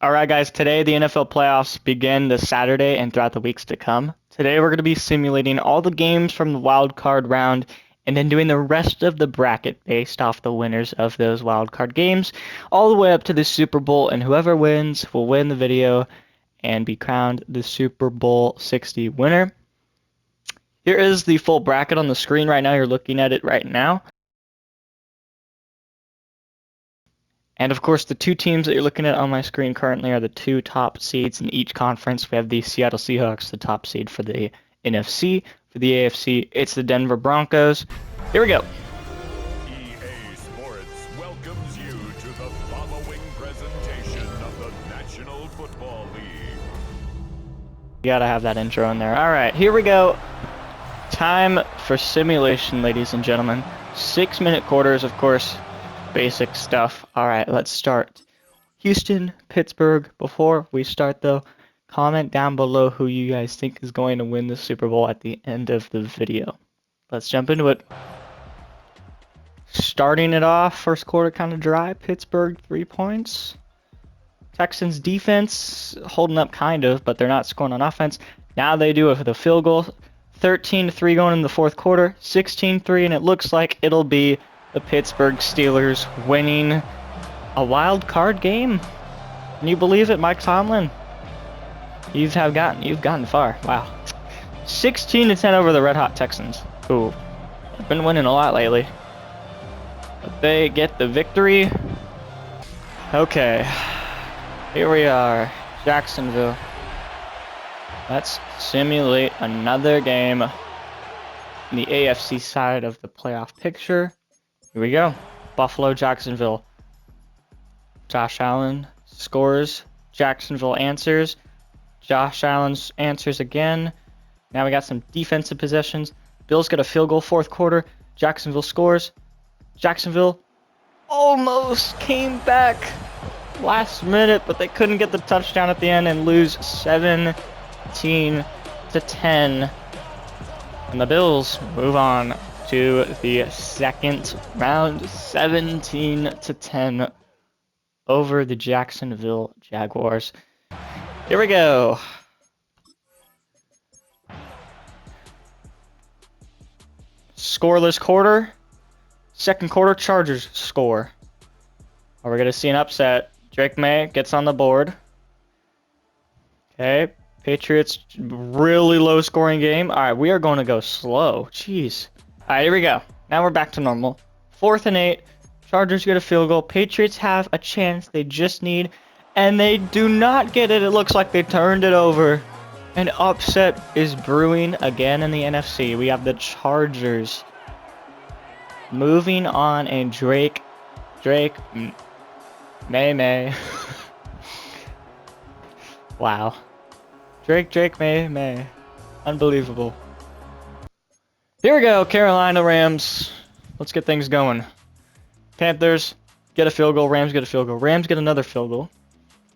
All right, guys, today the NFL playoffs begin this Saturday and throughout the weeks to come. Today we're going to be simulating all the games from the wild card round and then doing the rest of the bracket based off the winners of those wild card games all the way up to the Super Bowl, and whoever wins will win the video and be crowned the Super Bowl 60 winner. Here is the full bracket on the screen right now. You're looking at it right now. And of course, the two teams that you're looking at on my screen currently are the two top seeds in each conference. We have the Seattle Seahawks, the top seed for the NFC. For the AFC, it's the Denver Broncos. Here we go. EA Sports welcomes you to the following presentation of the National Football League. You gotta have that intro in there. All right, here we go. Time for simulation, ladies and gentlemen. 6-minute quarters, of course. Basic stuff. All right, let's start. Houston, Pittsburgh. Before we start, though, comment down below who you guys think is going to win the Super Bowl at the end of the video. Let's jump into it. Starting it off, first quarter kind of dry. Pittsburgh, 3 points. Texans defense holding up kind of, but they're not scoring on offense. Now they do it for the field goal. 13-3 going in the fourth quarter. 16-3, and it looks like it'll be the Pittsburgh Steelers winning a wild card game. Can you believe it, Mike Tomlin? You've gotten far. Wow. 16-10 over the Red Hot Texans, who have been winning a lot lately. But they get the victory. Okay. Here we are, Jacksonville. Let's simulate another game in the AFC side of the playoff picture. Here we go. Buffalo, Jacksonville. Josh Allen scores. Jacksonville answers. Josh Allen answers again. Now we got some defensive possessions. Bills get a field goal fourth quarter. Jacksonville scores. Jacksonville almost came back last minute, but they couldn't get the touchdown at the end and lose 17-10. And the Bills move on to the second round, 17-10 over the Jacksonville Jaguars. Here we go. Scoreless quarter. Second quarter, Chargers score. Are we going to see an upset? Drake May gets on the board. Okay. Patriots, really low scoring game. All right, we are going to go slow. Jeez. All right, here we go. Now we're back to normal. 4th and 8. Chargers get a field goal. Patriots have a chance. They just need, and they do not get it. It looks like they turned it over. An upset is brewing again in the NFC. We have the Chargers moving on, and Drake May. Wow. Drake May. Unbelievable. Here we go, Carolina Rams. Let's get things going. Panthers get a field goal. Rams get a field goal. Rams get another field goal.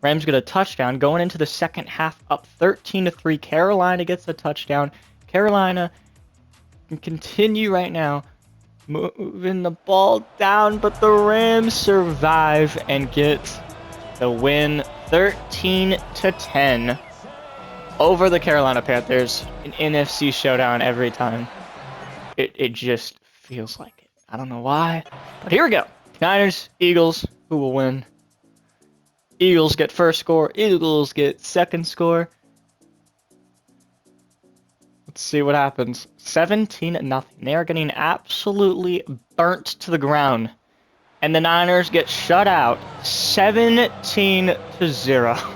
Rams get a touchdown. Going into the second half, up 13-3. Carolina gets a touchdown. Carolina can continue right now, moving the ball down, but the Rams survive and get the win, 13-10 over the Carolina Panthers. An NFC showdown every time. It just feels like it. I don't know why, but here we go. Niners, Eagles, who will win? Eagles get first score. Eagles get second score. Let's see what happens. 17-0. They are getting absolutely burnt to the ground. And the Niners get shut out 17-0.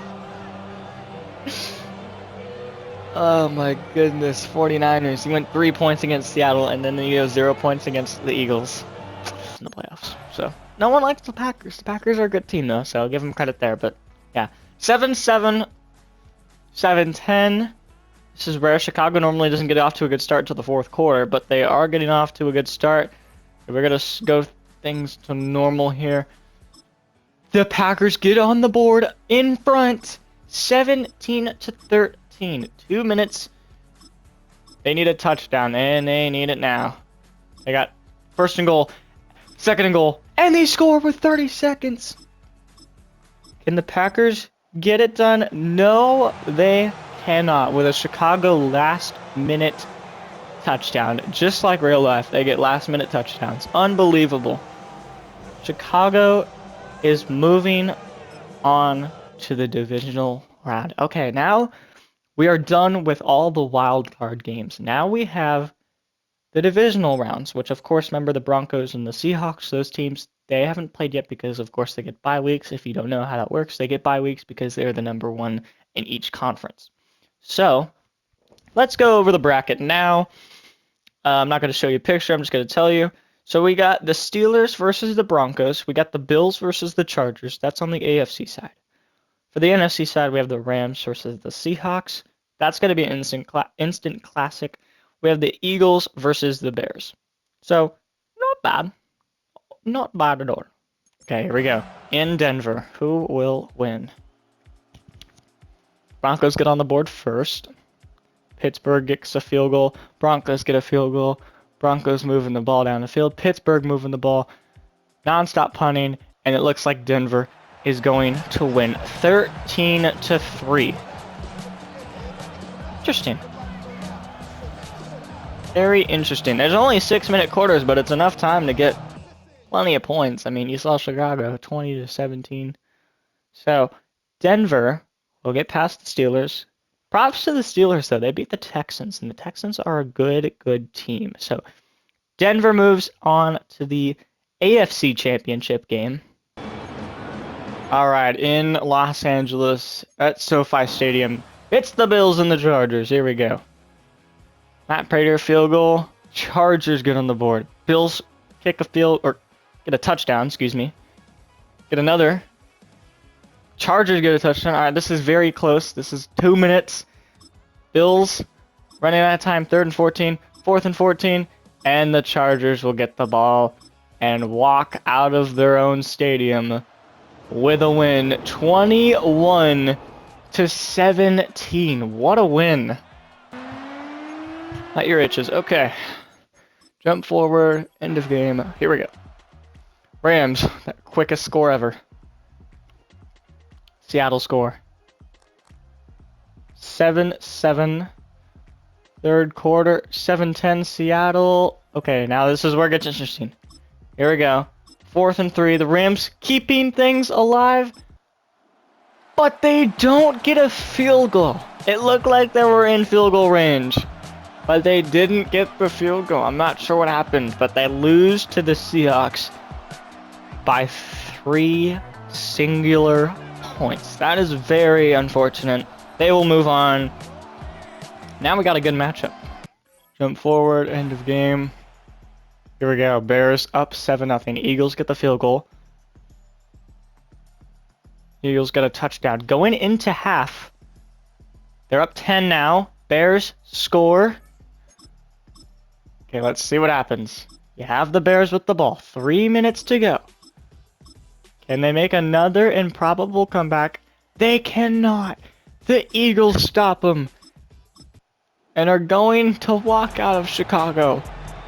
Oh my goodness, 49ers. He went 3 points against Seattle, and then he goes 0 points against the Eagles in the playoffs. So no one likes the Packers. The Packers are a good team though, so I'll give them credit there. But yeah, 7-7, 7-10. This is rare. Chicago normally doesn't get off to a good start until the fourth quarter, but they are getting off to a good start. We're gonna go things to normal here. The Packers get on the board in front, 17-13. 2 minutes. They need a touchdown, and they need it now. They got first and goal, second and goal, and they score with 30 seconds. Can the Packers get it done? No, they cannot. With a Chicago last-minute touchdown, just like real life, they get last-minute touchdowns. Unbelievable. Chicago is moving on to the divisional round. Okay, now we are done with all the wild card games. Now we have the divisional rounds, which of course, remember the Broncos and the Seahawks, those teams, they haven't played yet because of course they get bye weeks. If you don't know how that works, they get bye weeks because they're the number one in each conference. So let's go over the bracket now. I'm not going to show you a picture, I'm just going to tell you. So we got the Steelers versus the Broncos. We got the Bills versus the Chargers. That's on the AFC side. For the NFC side, we have the Rams versus the Seahawks. That's going to be an instant classic. We have the Eagles versus the Bears. So, not bad. Not bad at all. Okay, here we go. In Denver, who will win? Broncos get on the board first. Pittsburgh gets a field goal. Broncos get a field goal. Broncos moving the ball down the field. Pittsburgh moving the ball. Non-stop punting. And it looks like Denver is going to win 13-3. Interesting. Very interesting. There's only 6-minute quarters, but it's enough time to get plenty of points. I mean, you saw Chicago 20-17. So Denver will get past the Steelers. Props to the Steelers, though. They beat the Texans, and the Texans are a good team. So Denver moves on to the AFC Championship game. All right, in Los Angeles at SoFi Stadium, it's the Bills and the Chargers. Here we go. Matt Prater field goal. Chargers get on the board. Bills kick a field, or get a touchdown, excuse me. Get another. Chargers get a touchdown. All right, this is very close. This is 2 minutes. Bills running out of time. 3rd and 14. 4th and 14. And the Chargers will get the ball and walk out of their own stadium with a win. 21-17. What a win. Not your itches. Okay. Jump forward. End of game. Here we go. Rams. That quickest score ever. Seattle score. 7-7. Third quarter. 7-10 Seattle. Okay, now this is where it gets interesting. Here we go. 4th and 3. The Rams keeping things alive. But they don't get a field goal. It looked like they were in field goal range. But they didn't get the field goal. I'm not sure what happened. But they lose to the Seahawks by 3 singular points. That is very unfortunate. They will move on. Now we got a good matchup. Jump forward, end of game. Here we go. Bears up 7-0. Eagles get the field goal. Eagles get a touchdown. Going into half. They're up 10 now. Bears score. Okay, let's see what happens. You have the Bears with the ball. 3 minutes to go. Can they make another improbable comeback? They cannot. The Eagles stop them. And are going to walk out of Chicago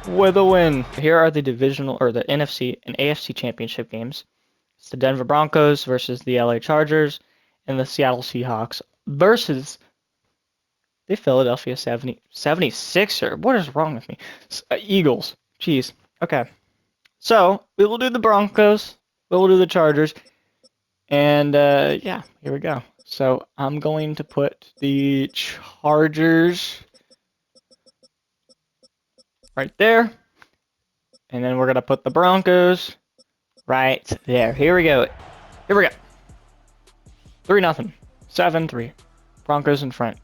with a win. Here are the divisional, or the NFC and AFC championship games. It's the Denver Broncos versus the LA Chargers, and the Seattle Seahawks versus the Philadelphia 76ers. What is wrong with me? Eagles. Jeez. Okay. So, we will do the Broncos. We will do the Chargers. And, yeah, here we go. So, I'm going to put the Chargers right there. And then we're going to put the Broncos right there. Here we go. Here we go. 3-0. 7-3. Broncos in front.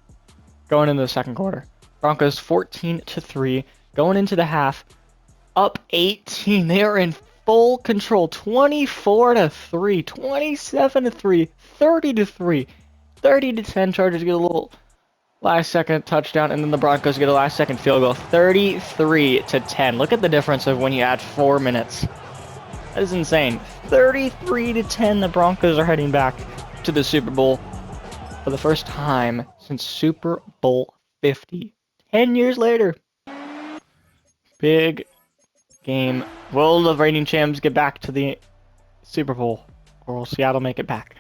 Going into the second quarter. Broncos 14-3. Going into the half. Up 18. They are in full control. 24-3. 27-3. 30-3. 30-10. Chargers get a little last second touchdown, and then the Broncos get a last second field goal. 33-10. Look at the difference of when you add 4 minutes. That is insane. 33-10. The Broncos are heading back to the Super Bowl for the first time since Super Bowl 50. 10 years later. Big game. Will the reigning champs get back to the Super Bowl, or will Seattle make it back?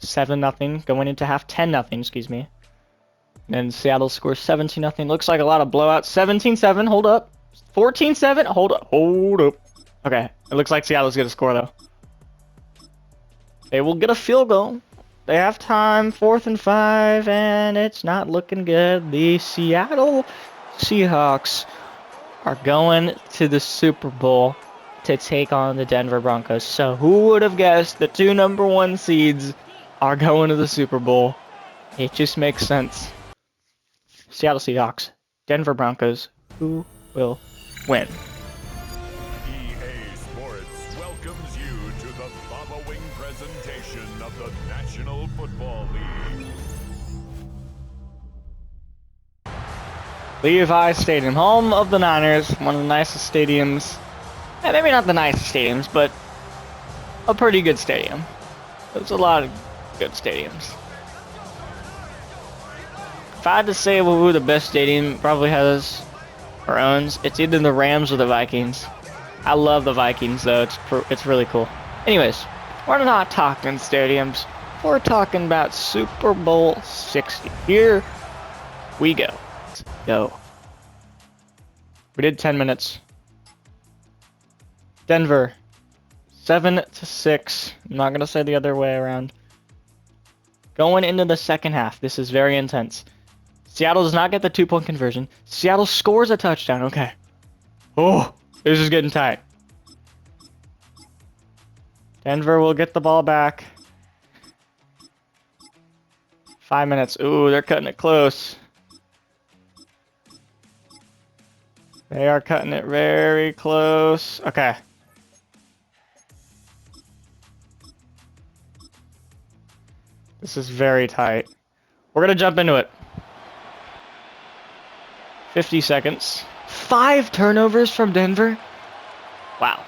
7-0 going into half. 10-0, excuse me. And then Seattle scores 17-0. Looks like a lot of blowouts. 17-7. Hold up. 14-7. Hold up. Hold up. Okay. It looks like Seattle's gonna score though. They will get a field goal. They have time. 4th and 5, and it's not looking good. The Seattle Seahawks are going to the Super Bowl to take on the Denver Broncos. So who would have guessed the 2 #1 seeds are going to the Super Bowl? It just makes sense. Seattle Seahawks, Denver Broncos. Who will win? EA Sports welcomes you to the following presentation of the National Football League. Levi Stadium, home of the Niners, one of the nicest stadiums. Maybe not the nicest stadiums, but a pretty good stadium. There's a lot of good stadiums. If I had to say who the best stadium probably has or owns, it's either the Rams or the Vikings. I love the Vikings though, it's really cool. Anyways, we're not talking stadiums. We're talking about Super Bowl 60. Here we go. Let's go. We did 10 minutes. Denver, 7-6. I'm not gonna say the other way around. Going into the second half, this is very intense. Seattle does not get the 2-point conversion. Seattle scores a touchdown. Okay. Oh, this is getting tight. Denver will get the ball back. 5 minutes. Ooh, they're cutting it close. They are cutting it very close. Okay. This is very tight. We're going to jump into it. 50 seconds. 5 turnovers from Denver. Wow.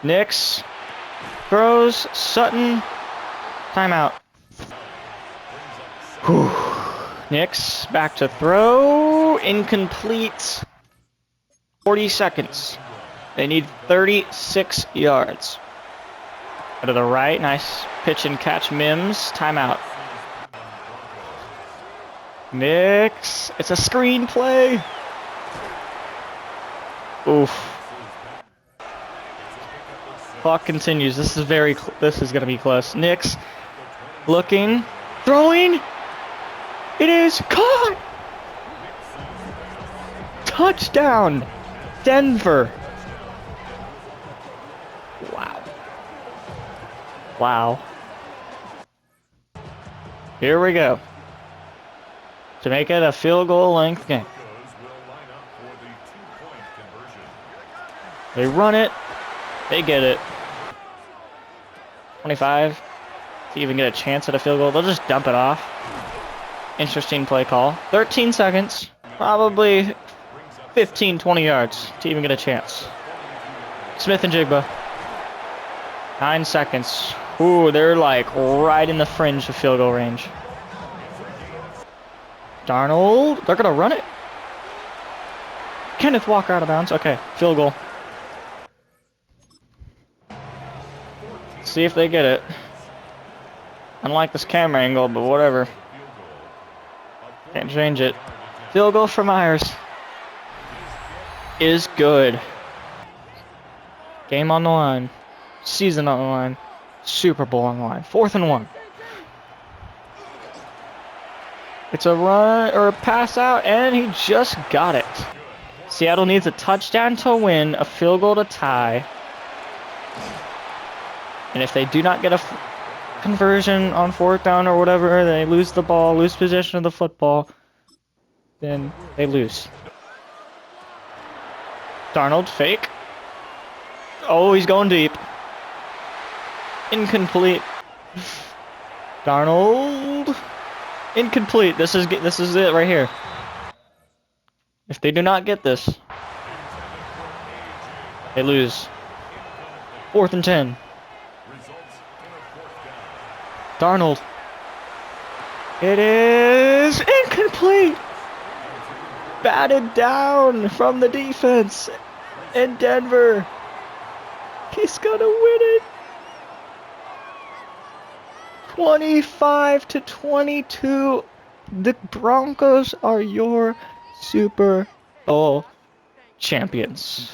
Nix throws. Sutton. Timeout. Whew. Nix back to throw. Incomplete. 40 seconds. They need 36 yards. Go to the right. Nice pitch and catch. Mims. Timeout. Nix. It's a screen play. Oof. Clock continues. This is going to be close. Nix looking, throwing. It is caught. Touchdown, Denver. Wow. Wow. Here we go. To make it a field goal length game. They run it. They get it. 25. To even get a chance at a field goal, they'll just dump it off. Interesting play call. 13 seconds. Probably 15, 20 yards to even get a chance. Smith and Jigba. 9 seconds. Ooh, they're like right in the fringe of field goal range. Darnold. They're going to run it. Kenneth Walker out of bounds. Okay, field goal. See if they get it. I don't like this camera angle, but whatever. Can't change it. Field goal for Myers. Is good. Game on the line. Season on the line. Super Bowl on the line. 4th and 1. It's a run or a pass out, and he just got it. Seattle needs a touchdown to win, a field goal to tie. And if they do not get a conversion on 4th down or whatever, they lose the ball, lose possession of the football, then they lose. Darnold, fake. Oh, he's going deep. Incomplete. Darnold. Incomplete. This is it right here. If they do not get this, they lose. 4th and 10. Darnold. It is incomplete. Batted down from the defense in Denver. He's gonna win it. 25-22. The Broncos are your Super Bowl champions.